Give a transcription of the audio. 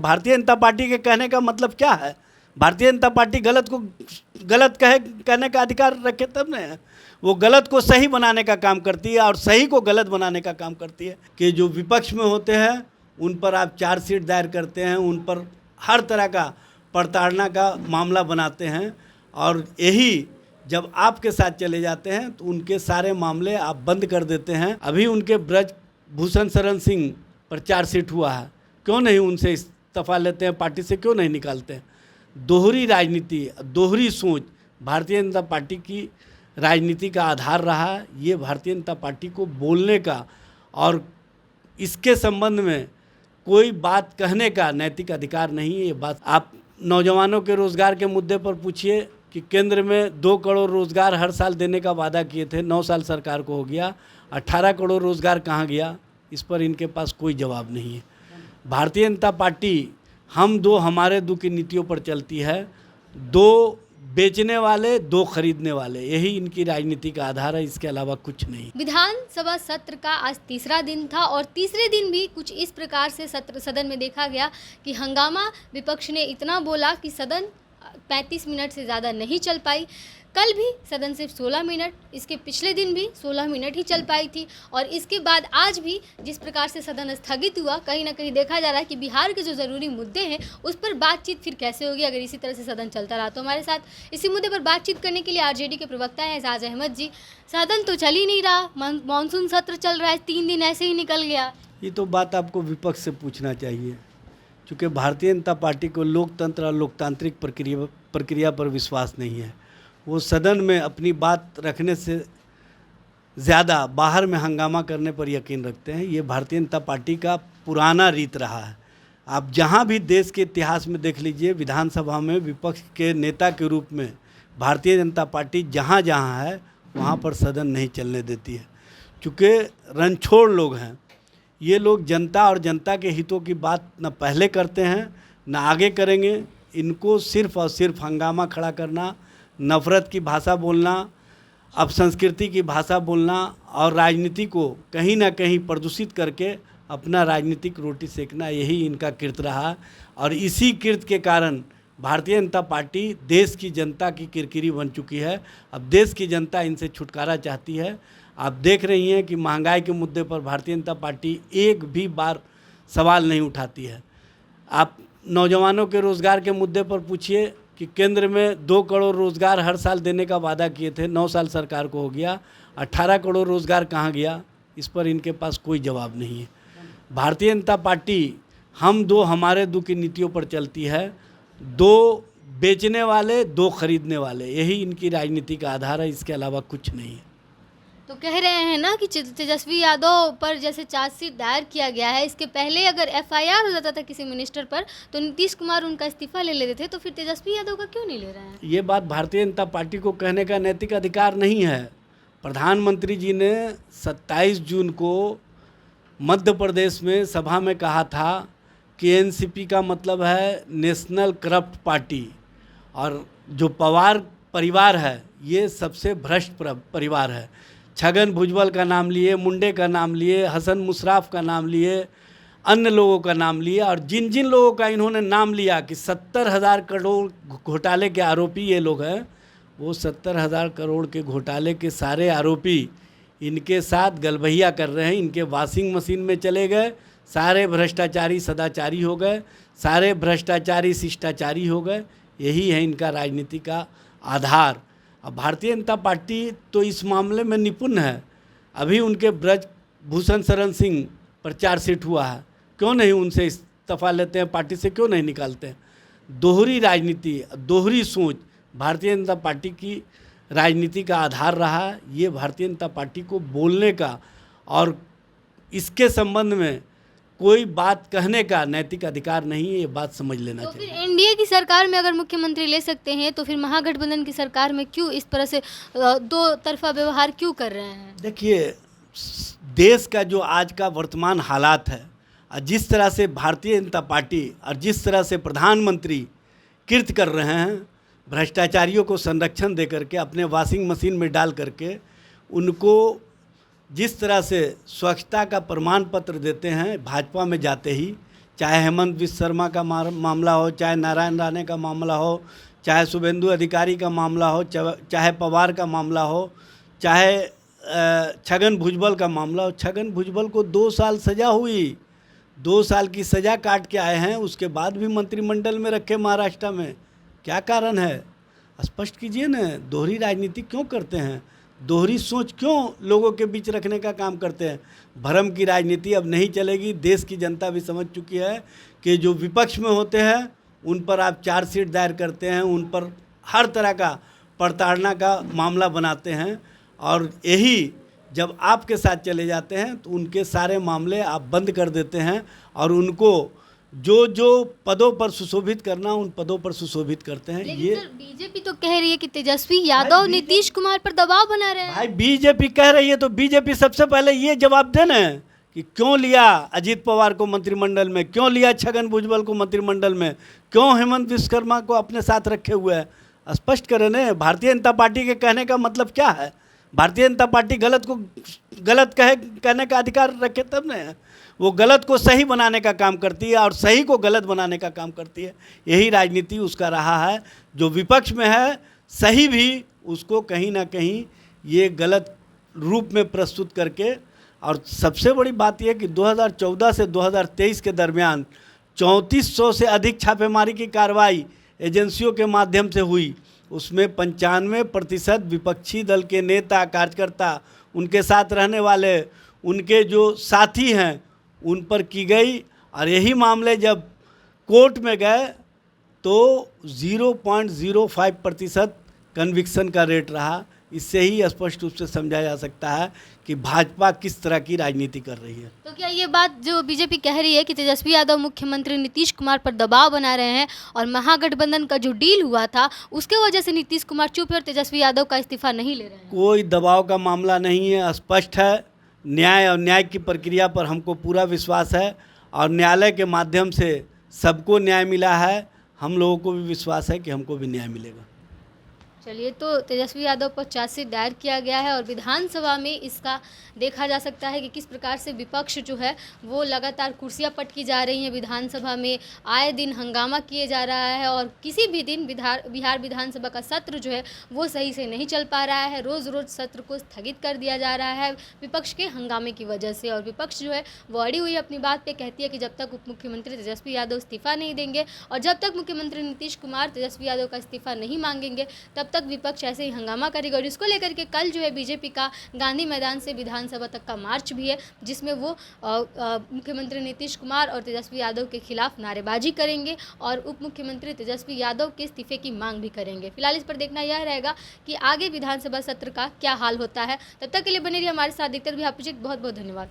Bharatiya Janata party के कहने का मतलब क्या है? भारतीय जनता पार्टी गलत को गलत कहने का अधिकार रखे तब न वो गलत को सही बनाने का काम करती है और सही को गलत बनाने का काम करती है। कि जो विपक्ष में होते हैं उन पर आप चार्जशीट दायर करते हैं, उन पर हर तरह का प्रताड़ना का मामला बनाते हैं और यही जब आपके साथ चले जाते हैं तो उनके सारे मामले आप बंद कर देते हैं। अभी उनके ब्रजभूषण शरण सिंह पर चार्जशीट हुआ है, क्यों नहीं उनसे इस्तीफा लेते हैं, पार्टी से क्यों नहीं निकालते हैं? दोहरी राजनीति, दोहरी सोच भारतीय जनता पार्टी की राजनीति का आधार रहा। ये भारतीय जनता पार्टी को बोलने का और इसके संबंध में कोई बात कहने का नैतिक अधिकार नहीं है। ये बात आप नौजवानों के रोज़गार के मुद्दे पर पूछिए कि केंद्र में 2 करोड़ रोज़गार हर साल देने का वादा किए थे, 9 साल सरकार को हो गया, 18 करोड़ रोज़गार कहाँ गया? इस पर इनके पास कोई जवाब नहीं है। भारतीय जनता पार्टी हम दो हमारे दो की नीतियों पर चलती है। 2 बेचने वाले, 2 खरीदने वाले, यही इनकी राजनीति का आधार है, इसके अलावा कुछ नहीं। विधानसभा सत्र का आज तीसरा दिन था और तीसरे दिन भी कुछ इस प्रकार से सदन में देखा गया कि हंगामा विपक्ष ने इतना बोला कि सदन 35 मिनट से ज़्यादा नहीं चल पाई। कल भी सदन सिर्फ 16 मिनट, इसके पिछले दिन भी 16 मिनट ही चल पाई थी और इसके बाद आज भी जिस प्रकार से सदन स्थगित हुआ, कहीं ना कहीं देखा जा रहा है कि बिहार के जो ज़रूरी मुद्दे हैं उस पर बातचीत फिर कैसे होगी अगर इसी तरह से सदन चलता रहा। तो हमारे साथ इसी मुद्दे पर बातचीत करने के लिए आरजेडी के प्रवक्ता हैं एजाज अहमद जी। सदन तो चल ही नहीं रहा, मानसून सत्र चल रहा है, 3 दिन ऐसे ही निकल गया। ये तो बात आपको विपक्ष से पूछना चाहिए, क्योंकि भारतीय जनता पार्टी को लोकतंत्र और लोकतांत्रिक प्रक्रिया पर विश्वास नहीं है। वो सदन में अपनी बात रखने से ज़्यादा बाहर में हंगामा करने पर यकीन रखते हैं। ये भारतीय जनता पार्टी का पुराना रीत रहा है। आप जहाँ भी देश के इतिहास में देख लीजिए, विधानसभा में विपक्ष के नेता के रूप में भारतीय जनता पार्टी जहाँ जहाँ है वहाँ पर सदन नहीं चलने देती है। चूँकि रणछोड़ लोग हैं ये लोग, जनता और जनता के हितों की बात न पहले करते हैं न आगे करेंगे। इनको सिर्फ और सिर्फ हंगामा खड़ा करना, नफ़रत की भाषा बोलना, अपसंस्कृति की भाषा बोलना और राजनीति को कहीं ना कहीं प्रदूषित करके अपना राजनीतिक रोटी सेकना, यही इनका किर्त रहा। और इसी किर्त के कारण भारतीय जनता पार्टी देश की जनता की किरकिरी बन चुकी है। अब देश की जनता इनसे छुटकारा चाहती है। आप देख रही हैं कि महंगाई के मुद्दे पर भारतीय जनता पार्टी एक भी बार सवाल नहीं उठाती है। आप नौजवानों के रोज़गार के मुद्दे पर पूछिए कि केंद्र में 2 करोड़ रोज़गार हर साल देने का वादा किए थे, 9 साल सरकार को हो गया, 18 करोड़ रोज़गार कहाँ गया? इस पर इनके पास कोई जवाब नहीं है। भारतीय जनता पार्टी हम दो हमारे दो की नीतियों पर चलती है। 2 बेचने वाले, 2 खरीदने वाले, यही इनकी राजनीति का आधार है, इसके अलावा कुछ नहीं है। तो कह रहे हैं ना कि तेजस्वी यादव पर जैसे चार्जशीट दायर किया गया है, इसके पहले अगर एफआईआर हो जाता था किसी मिनिस्टर पर तो नीतीश कुमार उनका इस्तीफा ले लेते थे, तो फिर तेजस्वी यादव का क्यों नहीं ले रहे हैं? ये बात भारतीय जनता पार्टी को कहने का नैतिक अधिकार नहीं है। प्रधानमंत्री जी ने 27 जून को मध्य प्रदेश में सभा में कहा था कि एनसीपी का मतलब है नेशनल करप्ट पार्टी, और जो पवार परिवार है ये सबसे भ्रष्ट परिवार है। छगन भुजबल का नाम लिए, मुंडे का नाम लिए, हसन मुशर्रफ का नाम लिए, अन्य लोगों का नाम लिए, और जिन जिन लोगों का इन्होंने नाम लिया कि 70,000 करोड़ घोटाले के आरोपी ये लोग हैं, वो 70,000 करोड़ के घोटाले के सारे आरोपी इनके साथ गलबहिया कर रहे हैं। इनके वॉशिंग मशीन में चले गए, सारे भ्रष्टाचारी सदाचारी हो गए, सारे भ्रष्टाचारी शिष्टाचारी हो गए। यही है इनका राजनीति का आधार। अब भारतीय जनता पार्टी तो इस मामले में निपुण है। अभी उनके ब्रजभूषण शरण सिंह पर चार्जशीट हुआ है, क्यों नहीं उनसे इस्तीफा लेते हैं, पार्टी से क्यों नहीं निकालते हैं? दोहरी राजनीति, दोहरी सोच भारतीय जनता पार्टी की राजनीति का आधार रहा। ये भारतीय जनता पार्टी को बोलने का और इसके संबंध में कोई बात कहने का नैतिक अधिकार नहीं है। ये बात समझ लेना चाहिए। तो फिर एनडीए की सरकार में अगर मुख्यमंत्री ले सकते हैं तो फिर महागठबंधन की सरकार में क्यों इस तरह से 2 तरफा व्यवहार क्यों कर रहे हैं? देखिए, देश का जो आज का वर्तमान हालात है और जिस तरह से भारतीय जनता पार्टी और जिस तरह से प्रधानमंत्री कृत्य कर रहे हैं, भ्रष्टाचारियों को संरक्षण दे करके, अपने वॉशिंग मशीन में डाल करके उनको जिस तरह से स्वच्छता का प्रमाण पत्र देते हैं भाजपा में जाते ही, चाहे हेमंत विश्व शर्मा का मामला हो, चाहे नारायण राणे का मामला हो, चाहे शुभेंदु अधिकारी का मामला हो, चाहे पवार का मामला हो, चाहे छगन भुजबल का मामला हो। छगन भुजबल को 2 साल सज़ा हुई, 2 साल की सज़ा काट के आए हैं, उसके बाद भी मंत्रिमंडल में रखे महाराष्ट्र में। क्या कारण है? स्पष्ट कीजिए न। दोहरी राजनीति क्यों करते हैं? दोहरी सोच क्यों लोगों के बीच रखने का काम करते हैं? भ्रम की राजनीति अब नहीं चलेगी। देश की जनता भी समझ चुकी है कि जो विपक्ष में होते हैं उन पर आप चार्जशीट दायर करते हैं, उन पर हर तरह का प्रताड़ना का मामला बनाते हैं, और यही जब आपके साथ चले जाते हैं तो उनके सारे मामले आप बंद कर देते हैं, और उनको जो जो पदों पर सुशोभित करना उन पदों पर सुशोभित करते हैं। लेकिन ये सर बीजेपी तो कह रही है कि तेजस्वी यादव नीतीश कुमार पर दबाव बना रहे हैं। भाई बीजेपी कह रही है तो बीजेपी सबसे पहले ये जवाब देना है कि क्यों लिया अजीत पवार को मंत्रिमंडल में, क्यों लिया छगन भुजबल को मंत्रिमंडल में, क्यों हेमंत विश्व शर्मा को अपने साथ रखे हुए है? स्पष्ट करें न। भारतीय जनता पार्टी के कहने का मतलब क्या है? भारतीय जनता पार्टी गलत को गलत कहने का अधिकार रखे तब न। वो गलत को सही बनाने का काम करती है और सही को गलत बनाने का काम करती है। यही राजनीति उसका रहा है। जो विपक्ष में है सही भी उसको कहीं ना कहीं ये गलत रूप में प्रस्तुत करके, और सबसे बड़ी बात यह कि 2014 से 2023 के दरमियान 3400 से अधिक छापेमारी की कार्रवाई एजेंसियों के माध्यम से हुई। उसमें 95% विपक्षी दल के नेता कार्यकर्ता, उनके साथ रहने वाले, उनके जो साथी हैं उन पर की गई। और यही मामले जब कोर्ट में गए तो 0.05% कन्विक्शन का रेट रहा। इससे ही स्पष्ट रूप से समझा जा सकता है कि भाजपा किस तरह की राजनीति कर रही है। तो क्या ये बात जो बीजेपी कह रही है कि तेजस्वी यादव मुख्यमंत्री नीतीश कुमार पर दबाव बना रहे हैं, और महागठबंधन का जो डील हुआ था उसके वजह से नीतीश कुमार चुप है और तेजस्वी यादव का इस्तीफा नहीं ले रहे हैं? कोई दबाव का मामला नहीं है, स्पष्ट है। न्याय और न्याय की प्रक्रिया पर हमको पूरा विश्वास है, और न्यायालय के माध्यम से सबको न्याय मिला है। हम लोगों को भी विश्वास है कि हमको भी न्याय मिलेगा। चलिए, तो तेजस्वी यादव पर चार्जशीट दायर किया गया है और विधानसभा में इसका देखा जा सकता है कि किस प्रकार से विपक्ष जो है वो लगातार कुर्सियां पटकी जा रही हैं। विधानसभा में आए दिन हंगामा किए जा रहा है, और किसी भी दिन बिहार विधानसभा का सत्र जो है वो सही से नहीं चल पा रहा है। रोज़ रोज़ सत्र को स्थगित कर दिया जा रहा है विपक्ष के हंगामे की वजह से, और विपक्ष जो है वो अड़ी हुई अपनी बात पर कहती है कि जब तक उप मुख्यमंत्री तेजस्वी यादव इस्तीफा नहीं देंगे और जब तक मुख्यमंत्री नीतीश कुमार तेजस्वी यादव का इस्तीफा नहीं मांगेंगे तब तक विपक्ष ऐसे ही हंगामा करेगा। और इसको लेकर के कल जो है बीजेपी का गांधी मैदान से विधानसभा तक का मार्च भी है, जिसमें वो मुख्यमंत्री नीतीश कुमार और तेजस्वी यादव के खिलाफ नारेबाजी करेंगे और उप मुख्यमंत्री तेजस्वी यादव के इस्तीफे की मांग भी करेंगे। फिलहाल इस पर देखना यह रहेगा कि आगे विधानसभा सत्र का क्या हाल होता है। तब तक के लिए बने रहिए हमारे साथ। देखते रहिए। बहुत बहुत धन्यवाद।